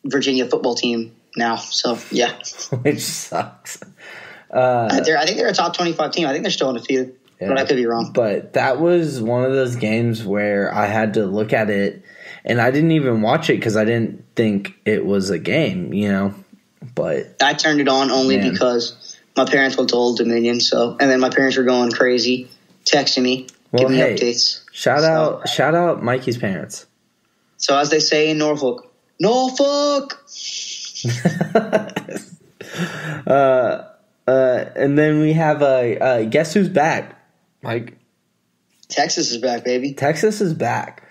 Virginia football team now. So, yeah. Which sucks. I think they're a top 25 team. I think they're still undefeated, but I could be wrong. But that was one of those games where I had to look at it, and I didn't even watch it because I didn't think it was a game, But I turned it on only because my parents went to Old Dominion, and then my parents were going crazy, texting me, giving me updates. Shout out Mikey's parents. So as they say in Norfolk. And then we have guess who's back, Mike? Texas is back, baby. Texas is back.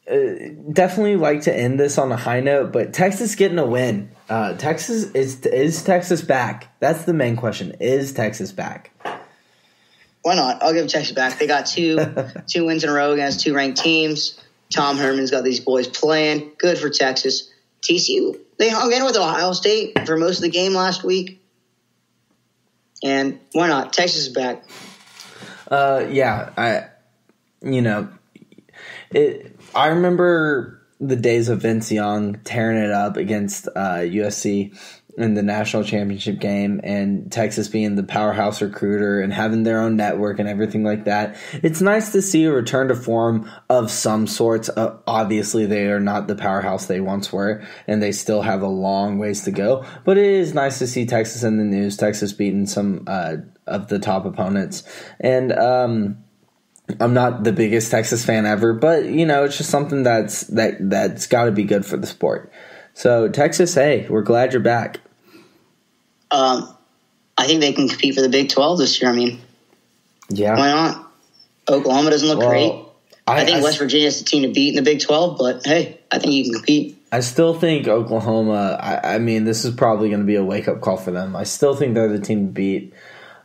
Definitely like to end this on a high note, but Texas getting a win. Texas is Texas back? That's the main question. Is Texas back? Why not? I'll give Texas back. They got two wins in a row against two ranked teams. Tom Herman's got these boys playing. Good for Texas. TCU, they hung in with Ohio State for most of the game last week. And why not? Texas is back. I remember the days of Vince Young tearing it up against USC in the national championship game, and Texas being the powerhouse recruiter and having their own network and everything like that. It's nice to see a return to form of some sorts. Obviously, they are not the powerhouse they once were, and they still have a long ways to go. But it is nice to see Texas in the news, Texas beating some of the top opponents. And I'm not the biggest Texas fan ever, but, it's just something that's got to be good for the sport. So, Texas, hey, we're glad you're back. I think they can compete for the Big 12 this year. I mean, yeah, why not? Oklahoma doesn't look great. I think West Virginia is the team to beat in the Big 12, but hey, I think you can compete. I still think Oklahoma, I mean, this is probably going to be a wake-up call for them. I still think they're the team to beat,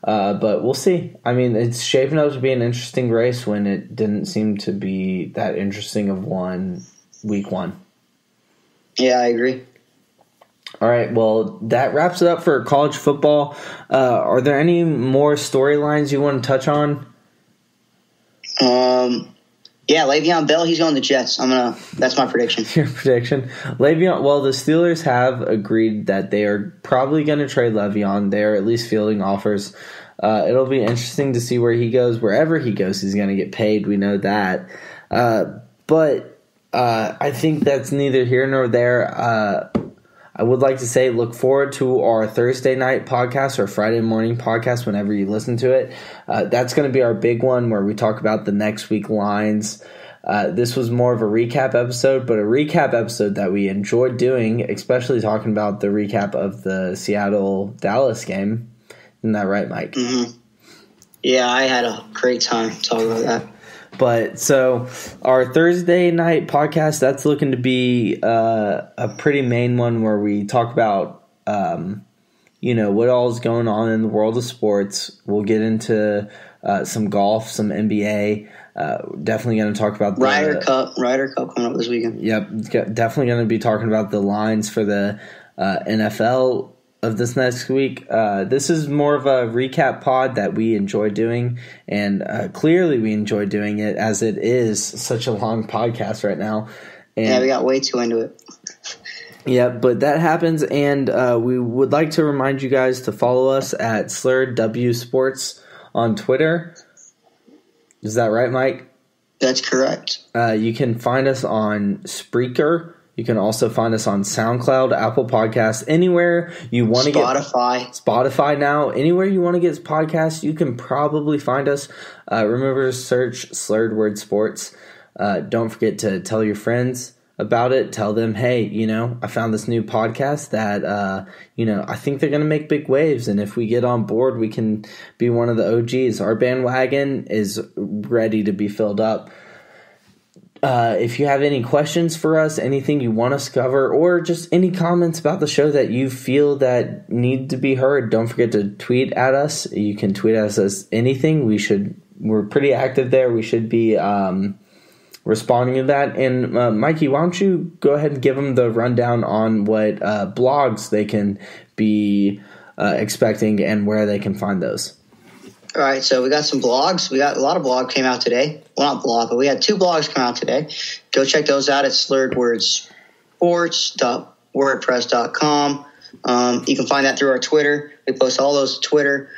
but we'll see. I mean, it's shaping up to be an interesting race when it didn't seem to be that interesting of week one. Yeah, I agree. All right, well, that wraps it up for college football. Are there any more storylines you want to touch on? Yeah, Le'Veon Bell, he's going to the Jets. That's my prediction. Your prediction? Le'Veon, well, the Steelers have agreed that they are probably going to trade Le'Veon. They are at least fielding offers. It'll be interesting to see where he goes. Wherever he goes, he's going to get paid. We know that. But I think that's neither here nor there. I would like to say look forward to our Thursday night podcast or Friday morning podcast whenever you listen to it. That's going to be our big one where we talk about the next week lines. This was more of a recap episode, but a recap episode that we enjoyed doing, especially talking about the recap of the Seattle-Dallas game. Isn't that right, Mike? Mm-hmm. Yeah, I had a great time talking about that. But so our Thursday night podcast, that's looking to be a pretty main one where we talk about, what all is going on in the world of sports. We'll get into some golf, some NBA. Definitely going to talk about the Ryder Cup coming up this weekend. Yep, definitely going to be talking about the lines for the NFL of this next week. This is more of a recap pod that we enjoy doing, and clearly we enjoy doing it as it is such a long podcast right now. And yeah, we got way too into it. Yeah, but that happens, and we would like to remind you guys to follow us at Slurred W Sports on Twitter. Is that right, Mike? That's correct. You can find us on Spreaker. You can also find us on SoundCloud, Apple Podcasts, anywhere you want to get. Spotify now. Anywhere you want to get podcasts, you can probably find us. Remember to search Slurred Word Sports. Don't forget to tell your friends about it. Tell them, hey, I found this new podcast that, I think they're going to make big waves. And if we get on board, we can be one of the OGs. Our bandwagon is ready to be filled up. If you have any questions for us, anything you want us to cover, or just any comments about the show that you feel that need to be heard, don't forget to tweet at us. You can tweet at us as anything. We're pretty active there. We should be responding to that. And Mikey, why don't you go ahead and give them the rundown on what blogs they can be expecting and where they can find those. All right, so we got some blogs. We got a lot of blogs came out today. Well, not blog, but we had 2 blogs come out today. Go check those out at Slurred Words sports.wordpress.com. You can find that through our Twitter. We post all those to Twitter.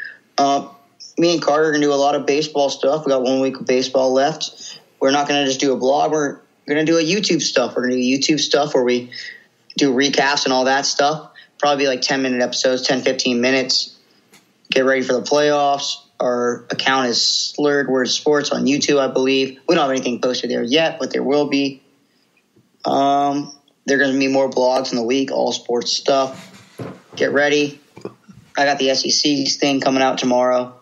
Me and Carter are going to do a lot of baseball stuff. We got 1 week of baseball left. We're not going to just do a blog. We're going to do a YouTube stuff. We're going to do YouTube stuff where we do recaps and all that stuff. Probably like 10-minute episodes, 10, 15 minutes. Get ready for the playoffs. Our account is Slurred Word Sports on YouTube, I believe. We don't have anything posted there yet, but there will be. There are going to be more blogs in the week, all sports stuff. Get ready. I got the SEC thing coming out tomorrow.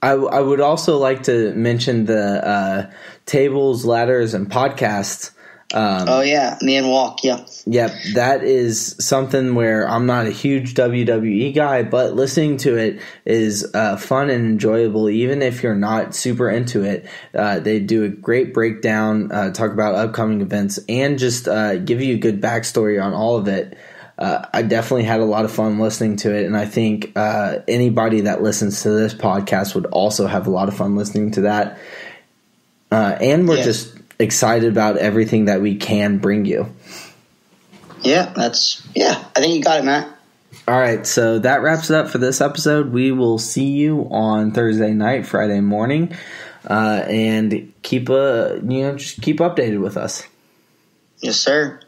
I would also like to mention the Tables, Ladders, and Podcasts. Me and Walk, yeah. Yep, that is something where I'm not a huge WWE guy, but listening to it is fun and enjoyable, even if you're not super into it. They do a great breakdown, talk about upcoming events, and just give you a good backstory on all of it. I definitely had a lot of fun listening to it, and I think anybody that listens to this podcast would also have a lot of fun listening to that. And we're just excited about everything that we can bring you. I think you got it, Matt. All right, so that wraps it up for this episode. We will see you on Thursday night, Friday morning, and keep updated with us. Yes, sir.